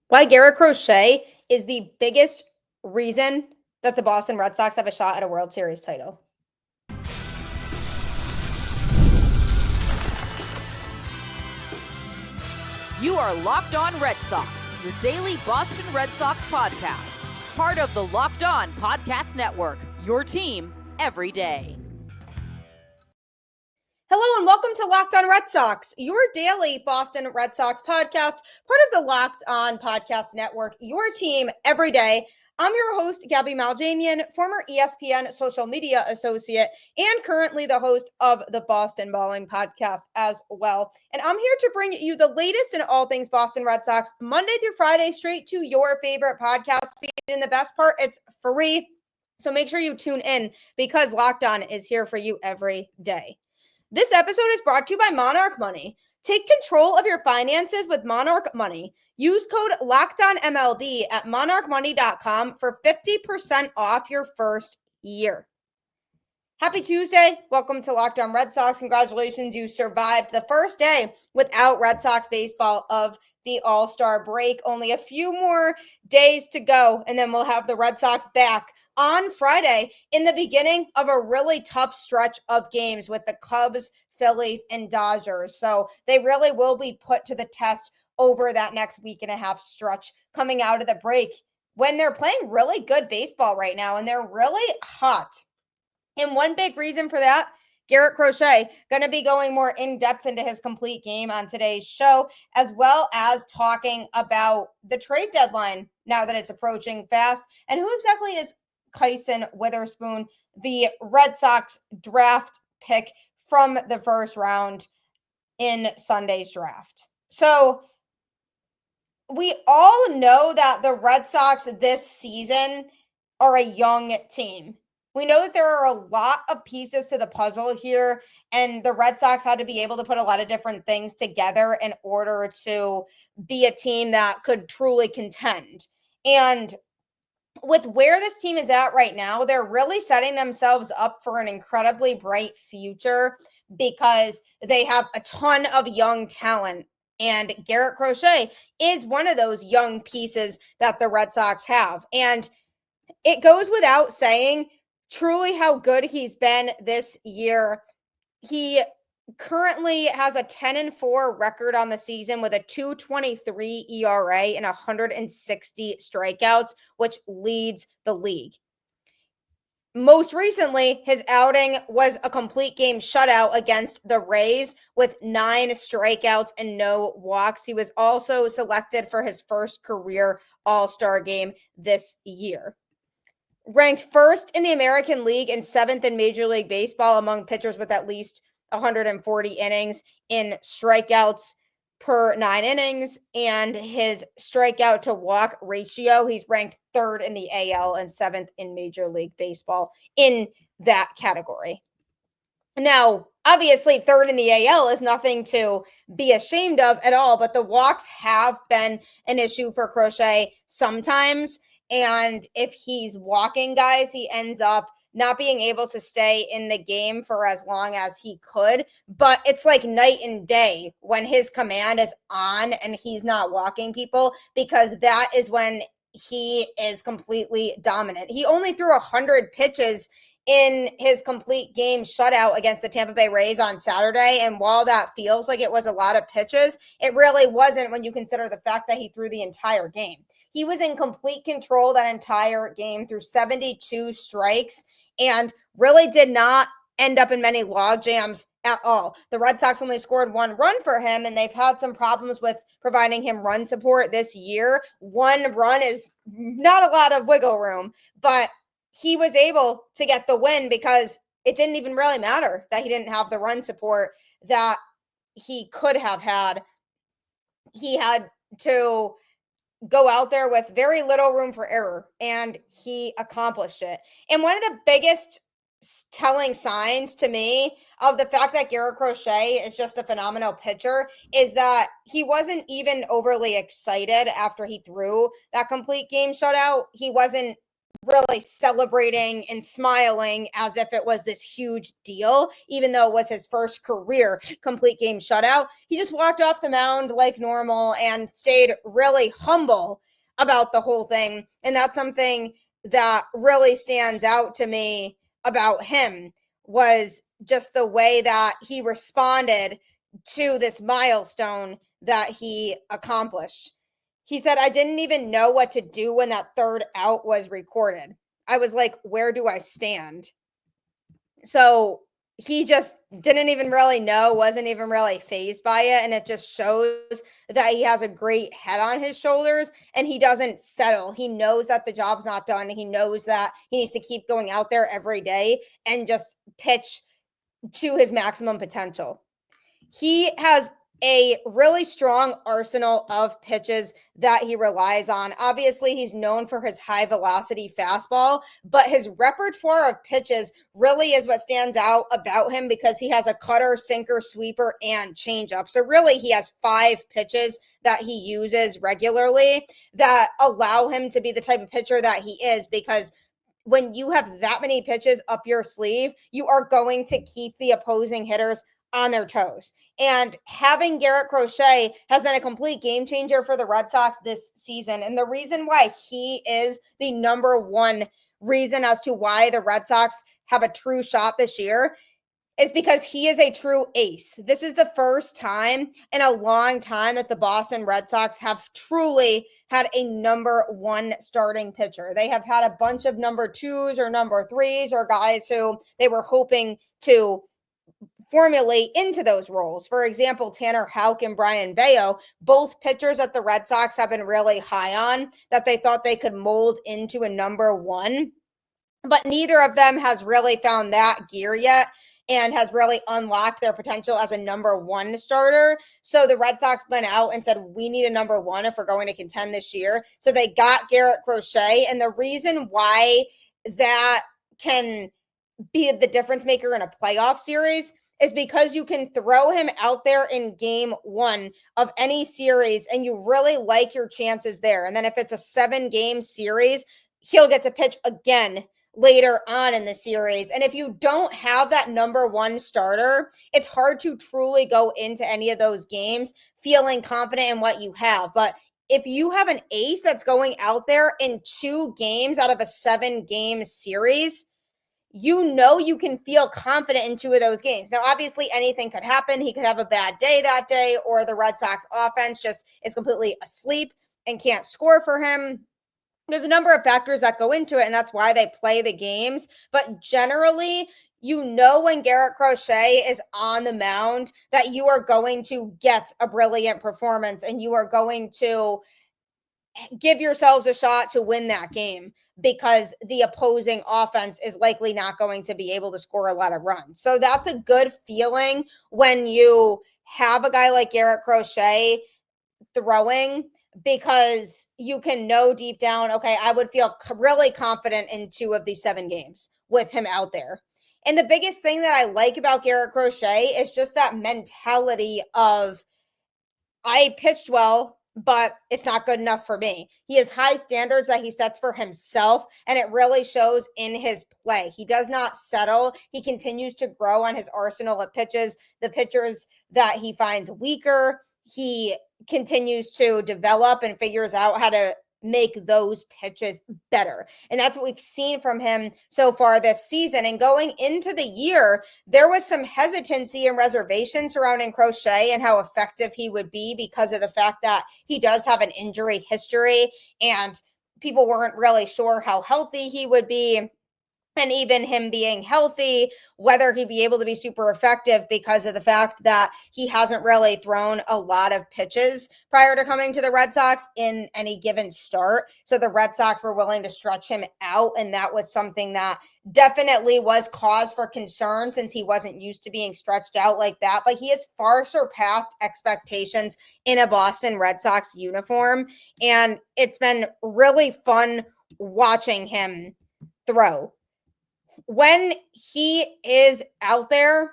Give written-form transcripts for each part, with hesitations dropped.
why Garrett Crochet is the biggest reason that the Boston Red Sox have a shot at a World Series title. You are Locked On Red Sox, your daily Boston Red Sox podcast. Part of the Locked On Podcast Network, your team every day. Hello and welcome to Locked On Red Sox, your daily Boston Red Sox podcast, part of the Locked On Podcast Network, your team every day. I'm your host, Gabby Maljanian, former ESPN social media associate, and currently the host of the Boston Balling podcast as well. And I'm here to bring you the latest in all things Boston Red Sox, Monday through Friday, straight to your favorite podcast feed. And the best part, it's free. So make sure you tune in because Locked On is here for you every day. This episode is brought to you by Monarch Money. Take control of your finances with Monarch Money. Use code LOCKEDONMLB at monarchmoney.com for 50% off your first year. Happy Tuesday. Welcome to Locked On Red Sox. Congratulations, you survived the first day without Red Sox baseball of the All-Star break. Only a few more days to go, and then we'll have the Red Sox back on Friday in the beginning of a really tough stretch of games with the Cubs, Phillies, and Dodgers. So they really will be put to the test over that next week and a half stretch coming out of the break when they're playing really good baseball right now and they're really hot. And one big reason for that, Garrett Crochet, going to be going more in depth into his complete game on today's show, as well as talking about the trade deadline now that it's approaching fast and who exactly is Kyson Witherspoon, the Red Sox draft pick from the first round in Sunday's draft. So we all know that the Red Sox this season are a young team. We know that there are a lot of pieces to the puzzle here, and the Red Sox had to be able to put a lot of different things together in order to be a team that could truly contend. And with where this team is at right now, they're really setting themselves up for an incredibly bright future because they have a ton of young talent. And Garrett Crochet is one of those young pieces that the Red Sox have. And it goes without saying truly how good he's been this year. He currently has a 10-4 record on the season with a 2.23 ERA and 160 strikeouts, which leads the league. Most recently, his outing was a complete game shutout against the Rays with 9 strikeouts and no walks. He was also selected for his first career All-Star game this year. Ranked first in the American League and 7th in Major League Baseball among pitchers with at least 140 innings in strikeouts per 9 innings, and his strikeout to walk ratio, he's ranked 3rd in the AL and 7th in Major League Baseball in that category. Now, obviously, 3rd in the AL is nothing to be ashamed of at all, but the walks have been an issue for Crochet sometimes. And if he's walking guys, he ends up not being able to stay in the game for as long as he could. But it's like night and day when his command is on and he's not walking people, because that is when he is completely dominant. He only threw 100 pitches in his complete game shutout against the Tampa Bay Rays on Saturday. And while that feels like it was a lot of pitches, it really wasn't when you consider the fact that he threw the entire game. He was in complete control that entire game through 72 strikes and really did not end up in many log jams at all. The Red Sox only scored 1 run for him, and they've had some problems with providing him run support this year. 1 run is not a lot of wiggle room, but he was able to get the win because it didn't even really matter that he didn't have the run support that he could have had. He had to go out there with very little room for error, and he accomplished it. And one of the biggest telling signs to me of the fact that Garrett Crochet is just a phenomenal pitcher is that he wasn't even overly excited after he threw that complete game shutout. He wasn't really celebrating and smiling as if it was this huge deal, even though it was his first career complete game shutout. He just walked off the mound like normal and stayed really humble about the whole thing. And that's something that really stands out to me about him, was just the way that he responded to this milestone that he accomplished. He said, I didn't even know what to do when that third out was recorded. I was like, where do I stand? So he just didn't even really know, wasn't even really fazed by it. And it just shows that he has a great head on his shoulders and he doesn't settle. He knows that the job's not done. He knows that he needs to keep going out there every day and just pitch to his maximum potential. He has a really strong arsenal of pitches that he relies on. Obviously, he's known for his high velocity fastball, but his repertoire of pitches really is what stands out about him, because he has a cutter, sinker, sweeper, and changeup. So really, he has 5 pitches that he uses regularly that allow him to be the type of pitcher that he is, because when you have that many pitches up your sleeve, you are going to keep the opposing hitters on their toes. And having Garrett Crochet has been a complete game changer for the Red Sox this season. And the reason why he is the number one reason as to why the Red Sox have a true shot this year is because he is a true ace. This is the first time in a long time that the Boston Red Sox have truly had a number one starting pitcher. They have had a bunch of number 2s or number 3s or guys who they were hoping to formulate into those roles. For example, Tanner Houck and Brian Bayo, both pitchers that the Red Sox have been really high on, that they thought they could mold into a number one. But neither of them has really found that gear yet and has really unlocked their potential as a number one starter. So the Red Sox went out and said, we need a number one if we're going to contend this year. So they got Garrett Crochet. And the reason why that can be the difference maker in a playoff series is because you can throw him out there in game 1 of any series and you really like your chances there. And then if it's a 7-game series, he'll get to pitch again later on in the series. And if you don't have that number one starter, it's hard to truly go into any of those games feeling confident in what you have. But if you have an ace that's going out there in 2 games out of a 7-game series, you know you can feel confident in 2 of those games. Now, obviously, anything could happen. He could have a bad day that day, or the Red Sox offense just is completely asleep and can't score for him. There's a number of factors that go into it, and that's why they play the games. But generally, you know when Garrett Crochet is on the mound that you are going to get a brilliant performance and you are going to give yourselves a shot to win that game, because the opposing offense is likely not going to be able to score a lot of runs. So that's a good feeling when you have a guy like Garrett Crochet throwing, because you can know deep down, okay, I would feel really confident in 2 of these 7 games with him out there. And the biggest thing that I like about Garrett Crochet is just that mentality of, I pitched well, but it's not good enough for me. He has high standards that he sets for himself, and it really shows in his play. He does not settle. He continues to grow on his arsenal of pitches. The pitchers that he finds weaker, he continues to develop and figures out how to make those pitches better. And that's what we've seen from him so far this season. And going into the year, there was some hesitancy and reservation surrounding Crochet and how effective he would be, because of the fact that he does have an injury history and people weren't really sure how healthy he would be. And even him being healthy, whether he'd be able to be super effective, because of the fact that he hasn't really thrown a lot of pitches prior to coming to the Red Sox in any given start. So the Red Sox were willing to stretch him out. And that was something that definitely was cause for concern, since he wasn't used to being stretched out like that. But he has far surpassed expectations in a Boston Red Sox uniform. And it's been really fun watching him throw. When he is out there,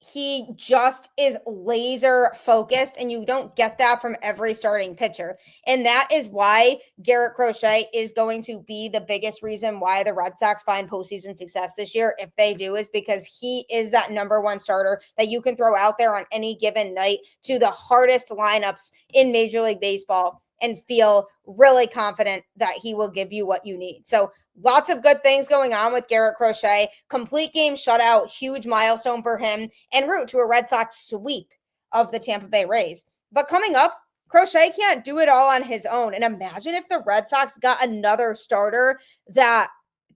he just is laser focused, and you don't get that from every starting pitcher. And that is why Garrett Crochet is going to be the biggest reason why the Red Sox find postseason success this year. If they do, is because he is that number one starter that you can throw out there on any given night to the hardest lineups in Major League Baseball and feel really confident that he will give you what you need. So lots of good things going on with Garrett Crochet. Complete game shutout, huge milestone for him, en route to a Red Sox sweep of the Tampa Bay Rays. But coming up, Crochet can't do it all on his own. And imagine if the Red Sox got another starter that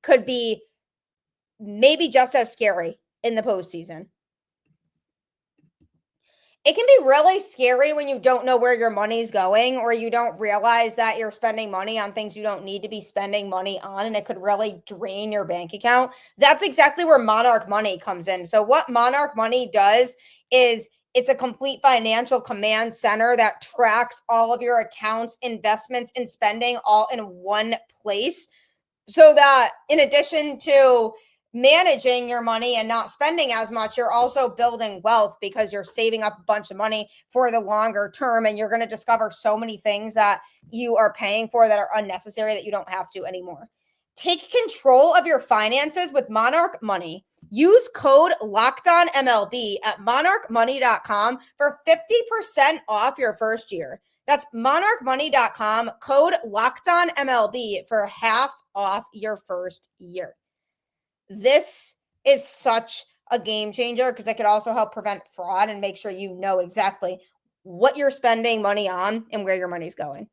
could be maybe just as scary in the postseason. It can be really scary when you don't know where your money's going, or you don't realize that you're spending money on things you don't need to be spending money on, and it could really drain your bank account. That's exactly where Monarch Money comes in. So what Monarch Money does is it's a complete financial command center that tracks all of your accounts, investments, and spending all in one place, so that in addition to managing your money and not spending as much, you're also building wealth because you're saving up a bunch of money for the longer term. And you're going to discover so many things that you are paying for that are unnecessary that you don't have to anymore. Take control of your finances with Monarch Money. Use code LOCKEDONMLB at monarchmoney.com for 50% off your first year. That's monarchmoney.com, code LOCKEDONMLB for half off your first year. This is such a game changer because it could also help prevent fraud and make sure you know exactly what you're spending money on and where your money's going.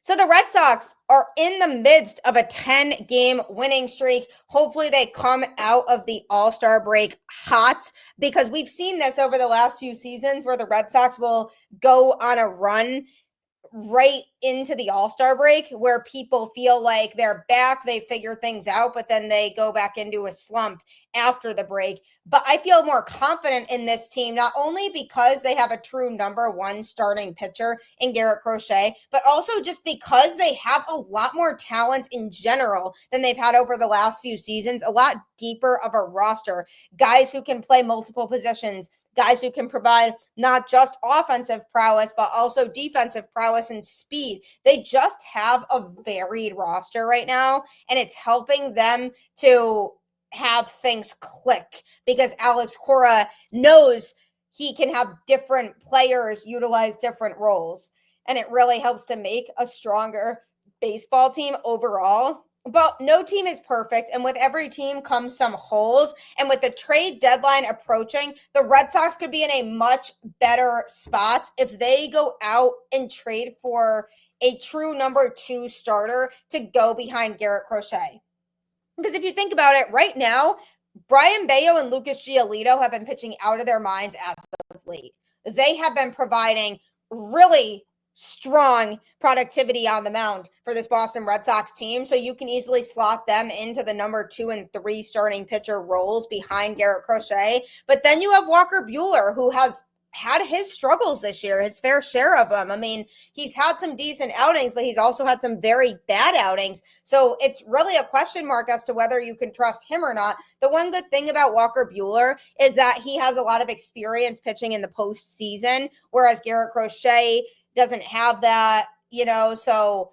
So the Red Sox are in the midst of a 10-game winning streak. Hopefully they come out of the All-Star break hot, because we've seen this over the last few seasons where the Red Sox will go on a run right into the All-Star break where people feel like they're back, they figure things out, but then they go back into a slump after the break. But I feel more confident in this team, not only because they have a true number one starting pitcher in Garrett Crochet, but also just because they have a lot more talent in general than they've had over the last few seasons, a lot deeper of a roster, guys who can play multiple positions, guys who can provide not just offensive prowess, but also defensive prowess and speed. They just have a varied roster right now, and it's helping them to have things click because Alex Cora knows he can have different players utilize different roles, and it really helps to make a stronger baseball team overall. But no team is perfect, and with every team comes some holes. And with the trade deadline approaching, the Red Sox could be in a much better spot if they go out and trade for a true number two starter to go behind Garrett Crochet. Because if you think about it, right now, Brian Bayo and Lucas Giolito have been pitching out of their minds as of late. They have been providing really strong productivity on the mound for this Boston Red Sox team. So you can easily slot them into the number 2 and 3 starting pitcher roles behind Garrett Crochet. But then you have Walker Buehler, who has had his struggles this year, his fair share of them. I mean, he's had some decent outings, but he's also had some very bad outings. So it's really a question mark as to whether you can trust him or not. The one good thing about Walker Buehler is that he has a lot of experience pitching in the postseason, whereas Garrett Crochet doesn't have that, so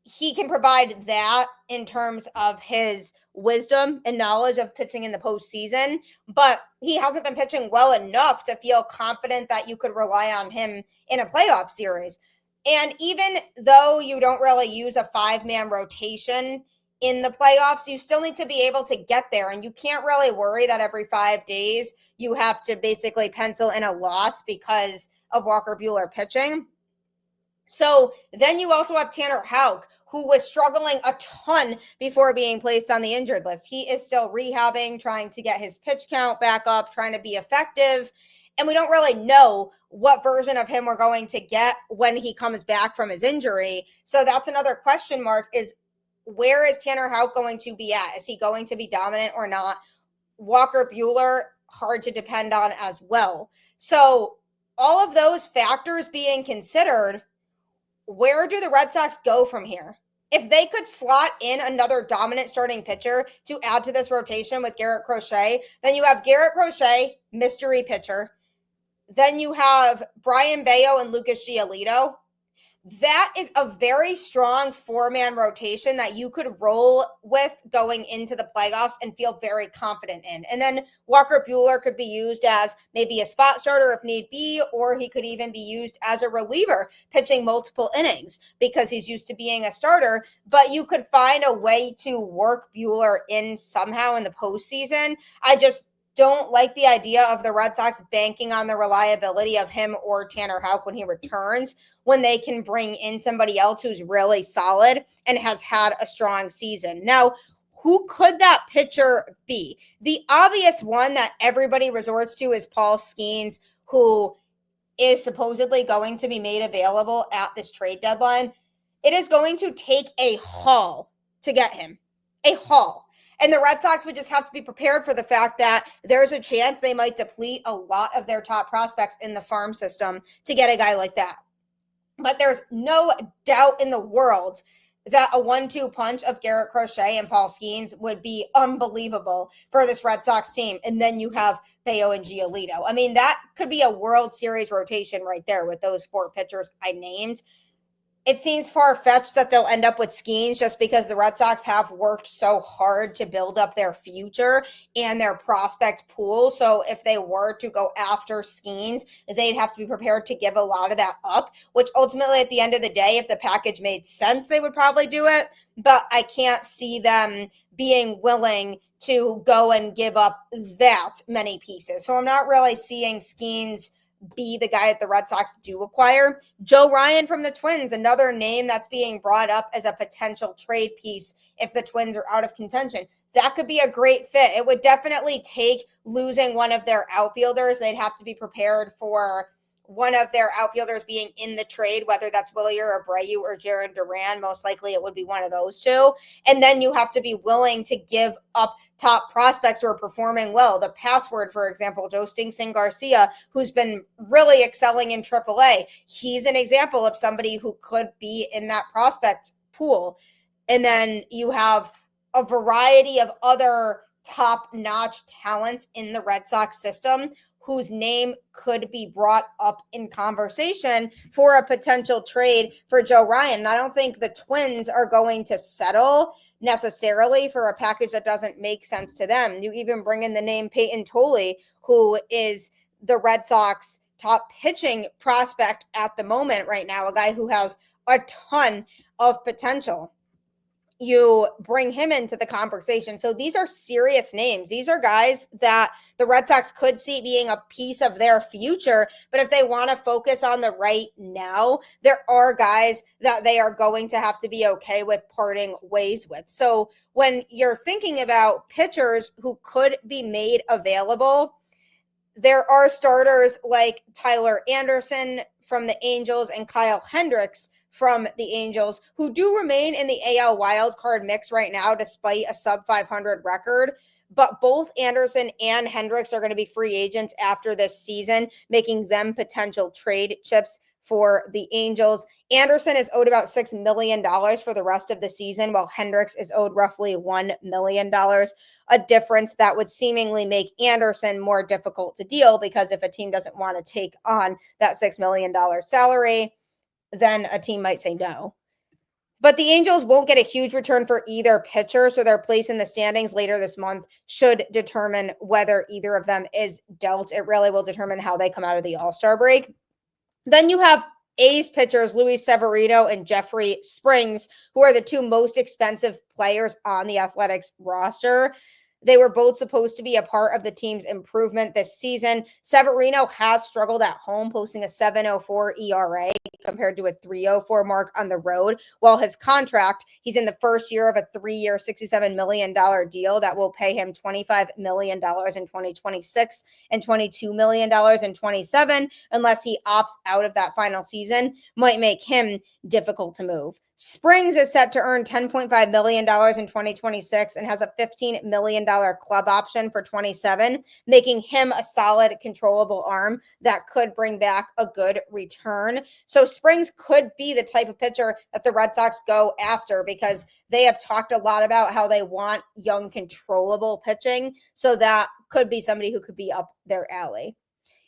he can provide that in terms of his wisdom and knowledge of pitching in the postseason, but he hasn't been pitching well enough to feel confident that you could rely on him in a playoff series. And even though you don't really use a 5-man rotation in the playoffs, you still need to be able to get there. And you can't really worry that every 5 days you have to basically pencil in a loss because of Walker Buehler pitching. So then you also have Tanner Houck, who was struggling a ton before being placed on the injured list. He is still rehabbing, trying to get his pitch count back up, trying to be effective. And we don't really know what version of him we're going to get when he comes back from his injury. So that's another question mark, is where is Tanner Houck going to be at? Is he going to be dominant or not? Walker Buehler, hard to depend on as well. So all of those factors being considered, where do the Red Sox go from here? if they could slot in another dominant starting pitcher to add to this rotation with Garrett Crochet, then you have Garrett Crochet, mystery pitcher. Then you have Brian Bayo and Lucas Giolito. That is a very strong four-man rotation that you could roll with going into the playoffs and feel very confident in. And then Walker Buehler could be used as maybe a spot starter if need be, or he could even be used as a reliever, pitching multiple innings because he's used to being a starter. But you could find a way to work Buehler in somehow in the postseason. I just don't like the idea of the Red Sox banking on the reliability of him or Tanner Houck when he returns, when they can bring in somebody else who's really solid and has had a strong season. Now, who could that pitcher be? The obvious one that everybody resorts to is Paul Skenes, who is supposedly going to be made available at this trade deadline. It is going to take a haul to get him. A haul. And the Red Sox would just have to be prepared for the fact that there's a chance they might deplete a lot of their top prospects in the farm system to get a guy like that. But there's no doubt in the world that a 1-2 punch of Garrett Crochet and Paul Skenes would be unbelievable for this Red Sox team. And then you have Bayo and Giolito. I mean, that could be a World Series rotation right there with those four pitchers I named. It seems far-fetched that they'll end up with Skenes just because the Red Sox have worked so hard to build up their future and their prospect pool. So if they were to go after Skenes, they'd have to be prepared to give a lot of that up, which ultimately at the end of the day, if the package made sense, they would probably do it. But I can't see them being willing to go and give up that many pieces. So I'm not really seeing Skenes be the guy that the Red Sox do acquire. Joe Ryan from the Twins, another name that's being brought up as a potential trade piece if the Twins are out of contention. That could be a great fit. It would definitely take losing one of their outfielders. They'd have to be prepared for one of their outfielders being in the trade, whether that's Wilyer Abreu or Jaron Duran. Most likely it would be one of those two. And then you have to be willing to give up top prospects who are performing well. The password, for example, Joe Sting Garcia, who's been really excelling in AAA. He's an example of somebody who could be in that prospect pool. And then you have a variety of other top-notch talents in the Red Sox system whose name could be brought up in conversation for a potential trade for Joe Ryan. And I don't think the Twins are going to settle necessarily for a package that doesn't make sense to them. You even bring in the name Payton Tolley, who is the Red Sox top pitching prospect at the moment right now, a guy who has a ton of potential. You bring him into the conversation. So these are serious names. These are guys that the Red Sox could see being a piece of their future. But if they want to focus on the right now, there are guys that they are going to have to be okay with parting ways with. So when you're thinking about pitchers who could be made available, there are starters like Tyler Anderson from the Angels and Kyle Hendricks from the Angels, who do remain in the AL wildcard mix right now, despite a sub-500 record. But both Anderson and Hendricks are going to be free agents after this season, making them potential trade chips for the Angels. Anderson is owed about $6 million for the rest of the season, while Hendricks is owed roughly $1 million, a difference that would seemingly make Anderson more difficult to deal, because if a team doesn't want to take on that $6 million salary, then a team might say no. But the Angels won't get a huge return for either pitcher, so their place in the standings later this month should determine whether either of them is dealt. It really will determine how they come out of the All-Star break. Then you have A's pitchers Luis Severino and Jeffrey Springs, who are the two most expensive players on the Athletics roster. They were both supposed to be a part of the team's improvement this season. Severino has struggled at home, posting a 7.04 ERA compared to a 3.04 mark on the road. While his contract, he's in the first year of a 3-year, $67 million deal that will pay him $25 million in 2026 and $22 million in 27, unless he opts out of that final season, might make him difficult to move. Springs is set to earn $10.5 million in 2026 and has a $15 million club option for 27, making him a solid controllable arm that could bring back a good return. So Springs could be the type of pitcher that the Red Sox go after because they have talked a lot about how they want young controllable pitching. So that could be somebody who could be up their alley.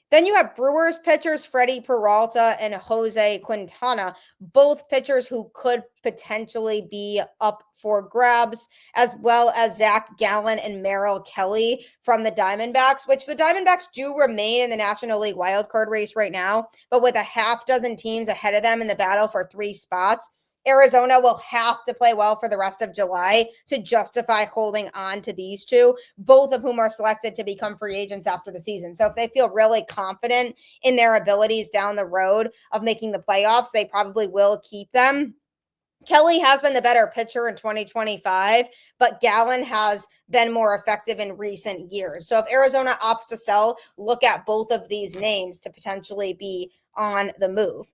Then you have Brewers pitchers Freddie Peralta and Jose Quintana, both pitchers who could potentially be up for grabs, as well as Zach Gallen and Merrill Kelly from the Diamondbacks, which the Diamondbacks do remain in the National League wildcard race right now, but with a half dozen teams ahead of them in the battle for 3 spots, Arizona will have to play well for the rest of July to justify holding on to these two, both of whom are selected to become free agents after the season. So if they feel really confident in their abilities down the road of making the playoffs, they probably will keep them. Kelly has been the better pitcher in 2025, but Gallen has been more effective in recent years. So if Arizona opts to sell, look at both of these names to potentially be on the move.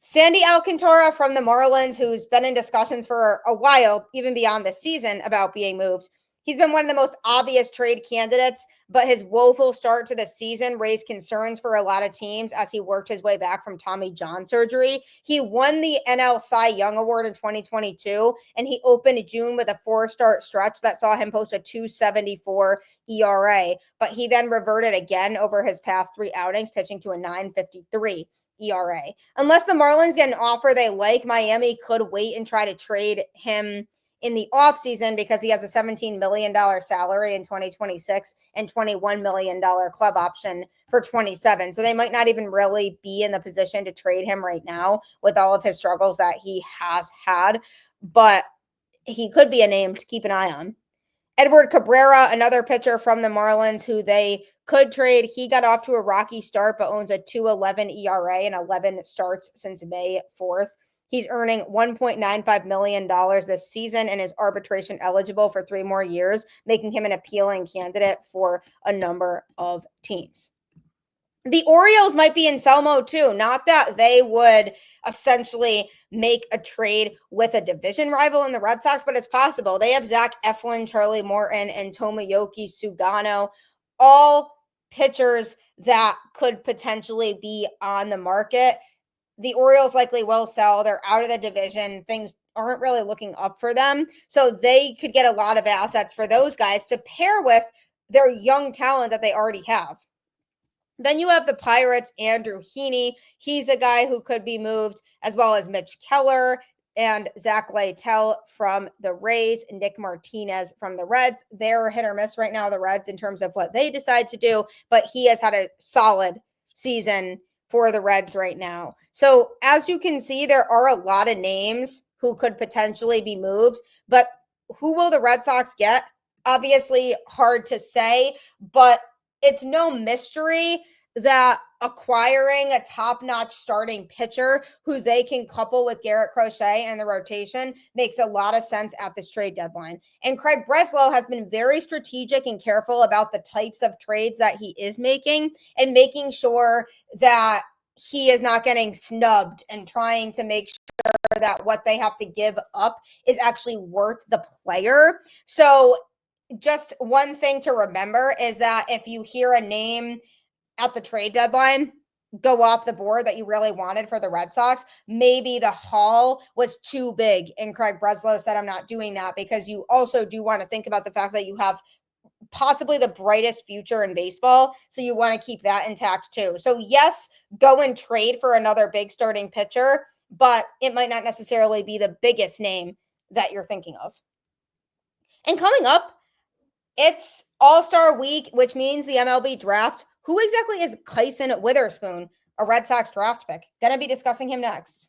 Sandy Alcantara from the Marlins, who's been in discussions for a while, even beyond this season, about being moved. He's been one of the most obvious trade candidates, but his woeful start to the season raised concerns for a lot of teams as he worked his way back from Tommy John surgery. He won the NL Cy Young Award in 2022, and he opened June with a 4-start stretch that saw him post a 2.74 ERA, but he then reverted again over his past 3 outings, pitching to a 9.53 ERA. Unless the Marlins get an offer they like, Miami could wait and try to trade him in the offseason because he has a $17 million salary in 2026 and $21 million club option for 27. So they might not even really be in the position to trade him right now with all of his struggles that he has had, but he could be a name to keep an eye on. Edward Cabrera, another pitcher from the Marlins who they could trade. He got off to a rocky start, but owns a 2.11 ERA and 11 starts since May 4th. He's earning $1.95 million this season and is arbitration eligible for 3 more years, making him an appealing candidate for a number of teams. The Orioles might be in sell mode too. Not that they would essentially make a trade with a division rival in the Red Sox, but it's possible. They have Zach Eflin, Charlie Morton, and Tomoyuki Sugano, all pitchers that could potentially be on the market. The Orioles likely will sell. They're out of the division. Things aren't really looking up for them. So they could get a lot of assets for those guys to pair with their young talent that they already have. Then you have the Pirates, Andrew Heaney. He's a guy who could be moved, as well as Mitch Keller and Zach Lytle from the Rays and Nick Martinez from the Reds. They're hit or miss right now, the Reds, in terms of what they decide to do, but he has had a solid season for the Reds right now. So as you can see, there are a lot of names who could potentially be moved, but who will the Red Sox get? Obviously hard to say, but it's no mystery that acquiring a top-notch starting pitcher who they can couple with Garrett Crochet and the rotation makes a lot of sense at this trade deadline. And Craig Breslow has been very strategic and careful about the types of trades that he is making and making sure that he is not getting snubbed and trying to make sure that what they have to give up is actually worth the player. So just one thing to remember is that if you hear a name at the trade deadline go off the board that you really wanted for the Red Sox, maybe the haul was too big. And Craig Breslow said, I'm not doing that, because you also do want to think about the fact that you have possibly the brightest future in baseball. So you want to keep that intact too. So yes, go and trade for another big starting pitcher, but it might not necessarily be the biggest name that you're thinking of. And coming up, it's All-Star Week, which means the MLB draft. Who exactly is Kyson Witherspoon, a Red Sox draft pick? Going to be discussing him next.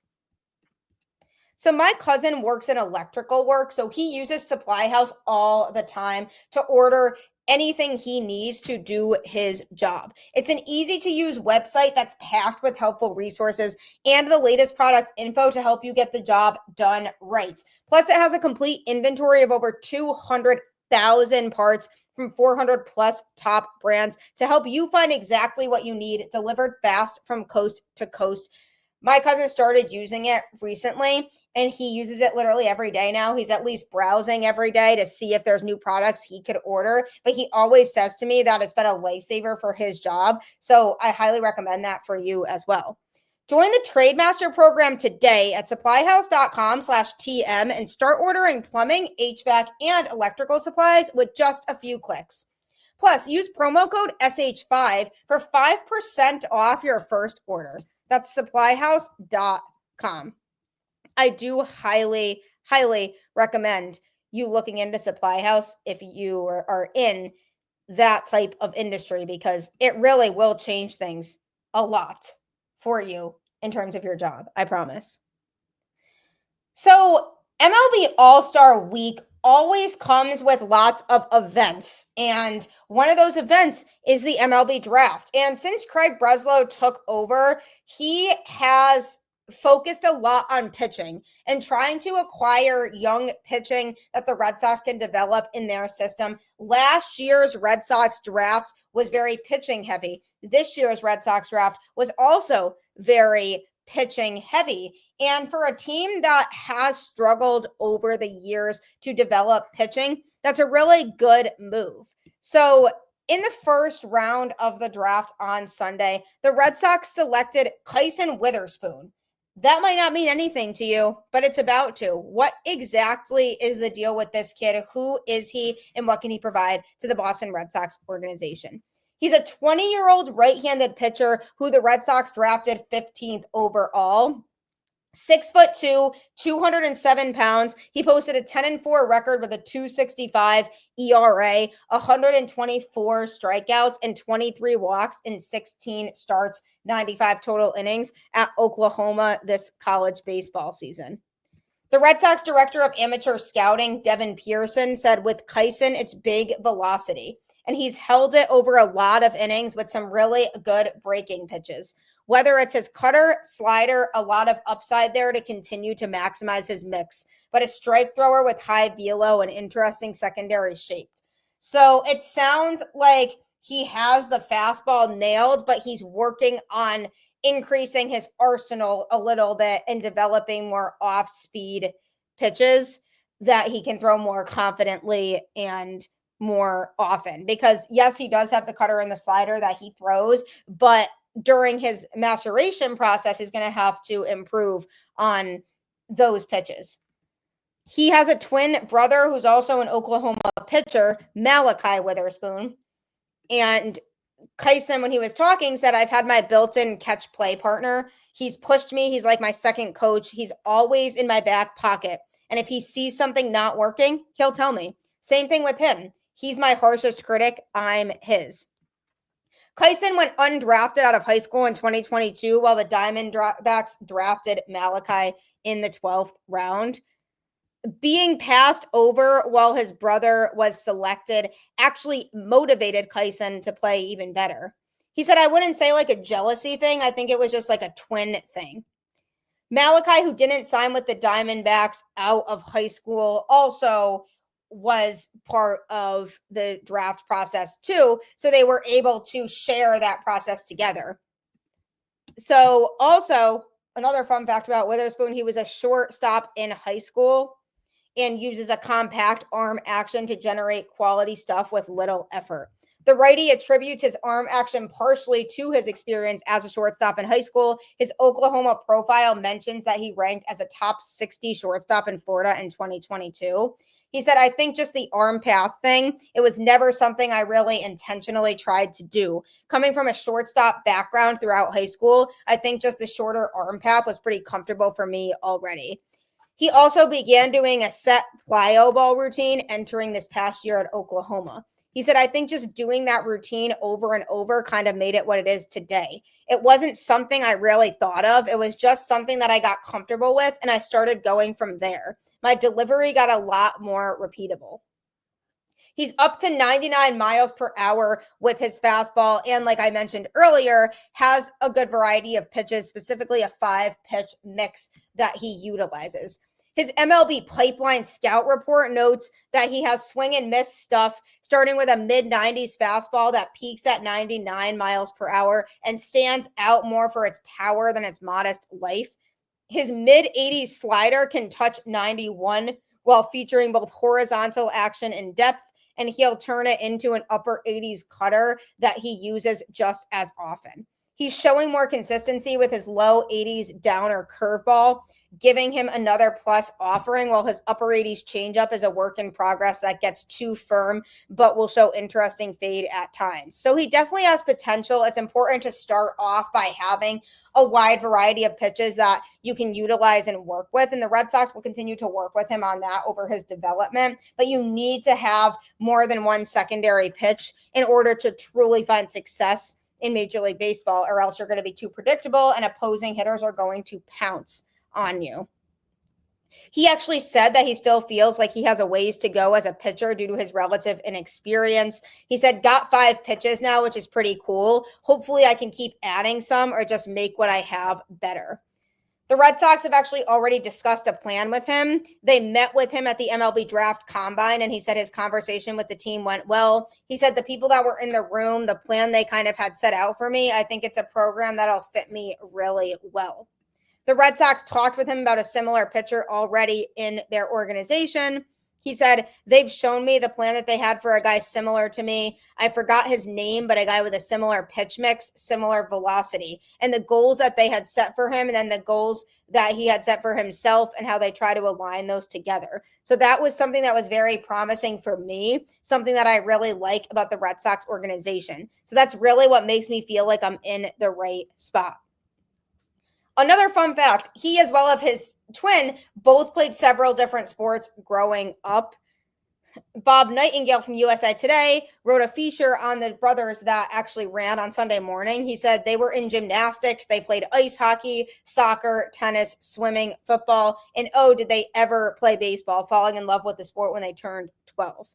So my cousin works in electrical work, so he uses Supply House all the time to order anything he needs to do his job. It's an easy-to-use website that's packed with helpful resources and the latest product info to help you get the job done right. Plus, it has a complete inventory of over 200,000 parts from 400 plus top brands to help you find exactly what you need delivered fast from coast to coast. My cousin started using it recently, and he uses it literally every day now. He's at least browsing every day to see if there's new products he could order. But he always says to me that it's been a lifesaver for his job. So I highly recommend that for you as well. Join the Trademaster program today at supplyhouse.com/TM and start ordering plumbing, HVAC, and electrical supplies with just a few clicks. Plus, use promo code SH5 for 5% off your first order. That's supplyhouse.com. I do highly, highly recommend you looking into Supply House if you are in that type of industry, because it really will change things a lot for you in terms of your job. I promise. So MLB All-Star Week always comes with lots of events, and one of those events is the MLB draft. And since Craig Breslow took over, he has focused a lot on pitching and trying to acquire young pitching that the Red Sox can develop in their system. Last year's Red Sox draft was very pitching heavy. This year's Red Sox draft was also very pitching heavy. And for a team that has struggled over the years to develop pitching, that's a really good move. So in the first round of the draft on Sunday, the Red Sox selected Kyson Witherspoon. That might not mean anything to you, but it's about to. What exactly is the deal with this kid? Who is he, and what can he provide to the Boston Red Sox organization? He's a 20-year-old right-handed pitcher who the Red Sox drafted 15th overall. 6'2", 207 pounds. He posted a 10-4 record with a 2.65 ERA, 124 strikeouts, and 23 walks in 16 starts, 95 total innings at Oklahoma this college baseball season. The Red Sox director of amateur scouting, Devin Pearson, said with Kyson, it's big velocity, and he's held it over a lot of innings with some really good breaking pitches. Whether it's his cutter, slider, a lot of upside there to continue to maximize his mix, but a strike thrower with high velo and interesting secondary shape. So it sounds like he has the fastball nailed, but he's working on increasing his arsenal a little bit and developing more off-speed pitches that he can throw more confidently and more often. Because yes, he does have the cutter and the slider that he throws, but during his maturation process, he's going to have to improve on those pitches. He has a twin brother who's also an Oklahoma pitcher, Malachi Witherspoon. And Kyson, when he was talking, said, I've had my built-in catch play partner. He's pushed me. He's like my second coach. He's always in my back pocket. And if he sees something not working, he'll tell me. Same thing with him. He's my harshest critic. I'm his. Kyson went undrafted out of high school in 2022 while the Diamondbacks drafted Malachi in the 12th round. Being passed over while his brother was selected actually motivated Kyson to play even better. He said, I wouldn't say like a jealousy thing. I think it was just like a twin thing. Malachi, who didn't sign with the Diamondbacks out of high school, also was part of the draft process too. So they were able to share that process together. So also another fun fact about Witherspoon, he was a shortstop in high school and uses a compact arm action to generate quality stuff with little effort. The righty attributes his arm action partially to his experience as a shortstop in high school. His Oklahoma profile mentions that he ranked as a top 60 shortstop in Florida in 2022. He said, I think just the arm path thing, it was never something I really intentionally tried to do. Coming from a shortstop background throughout high school, I think just the shorter arm path was pretty comfortable for me already. He also began doing a set plyo ball routine entering this past year at Oklahoma. He said, I think just doing that routine over and over kind of made it what it is today. It wasn't something I really thought of. It was just something that I got comfortable with, and I started going from there. My delivery got a lot more repeatable. He's up to 99 miles per hour with his fastball, and like I mentioned earlier, has a good variety of pitches, specifically a 5-pitch mix that he utilizes. His MLB Pipeline Scout Report notes that he has swing and miss stuff, starting with a mid-90s fastball that peaks at 99 miles per hour and stands out more for its power than its modest life. His mid-80s slider can touch 91 while featuring both horizontal action and depth, and he'll turn it into an upper 80s cutter that he uses just as often. He's showing more consistency with his low 80s downer curveball, giving him another plus offering, while his upper 80s changeup is a work in progress that gets too firm but will show interesting fade at times. So he definitely has potential. It's important to start off by having a wide variety of pitches that you can utilize and work with, and the Red Sox will continue to work with him on that over his development. But you need to have more than one secondary pitch in order to truly find success in Major League Baseball, or else you're going to be too predictable and opposing hitters are going to pounce on you. He actually said that he still feels like he has a ways to go as a pitcher due to his relative inexperience. He said, got 5 pitches now, which is pretty cool. Hopefully I can keep adding some or just make what I have better. The Red Sox have actually already discussed a plan with him. They met with him at the MLB Draft Combine, and he said his conversation with the team went well. He said the people that were in the room, the plan they kind of had set out for me, I think it's a program that'll fit me really well. The Red Sox talked with him about a similar pitcher already in their organization. He said, they've shown me the plan that they had for a guy similar to me. I forgot his name, but a guy with a similar pitch mix, similar velocity, and the goals that they had set for him, and then the goals that he had set for himself, and how they try to align those together. So that was something that was very promising for me, something that I really like about the Red Sox organization. So that's really what makes me feel like I'm in the right spot. Another fun fact, he as well as his twin both played several different sports growing up. Bob Nightingale from USA Today wrote a feature on the brothers that actually ran on Sunday morning. He said they were in gymnastics, they played ice hockey, soccer, tennis, swimming, football, and oh, did they ever play baseball, falling in love with the sport when they turned 12.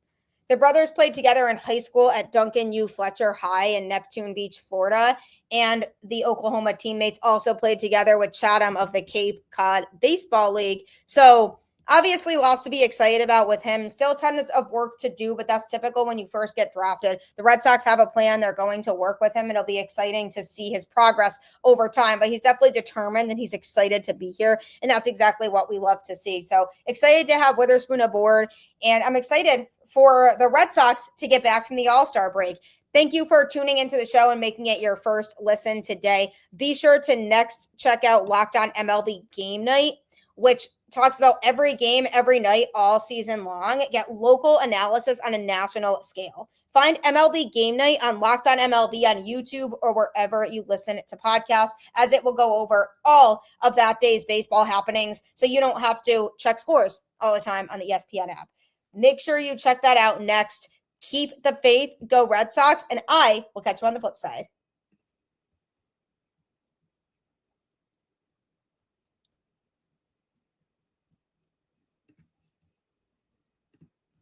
The brothers played together in high school at Duncan U. Fletcher High in Neptune Beach, Florida, and the Oklahoma teammates also played together with Chatham of the Cape Cod Baseball League. So obviously lots to be excited about with him. Still tons of work to do, but that's typical when you first get drafted. The Red Sox have a plan. They're going to work with him. It'll be exciting to see his progress over time, but he's definitely determined and he's excited to be here, and that's exactly what we love to see. So excited to have Witherspoon aboard, and I'm excited for the Red Sox to get back from the All-Star break. Thank you for tuning into the show and making it your first listen today. Be sure to next check out Locked On MLB Game Night, which talks about every game, every night, all season long. Get local analysis on a national scale. Find MLB Game Night on Locked On MLB on YouTube or wherever you listen to podcasts, as it will go over all of that day's baseball happenings, so you don't have to check scores all the time on the ESPN app. Make sure you check that out next. Keep the faith, go Red Sox, and I will catch you on the flip side.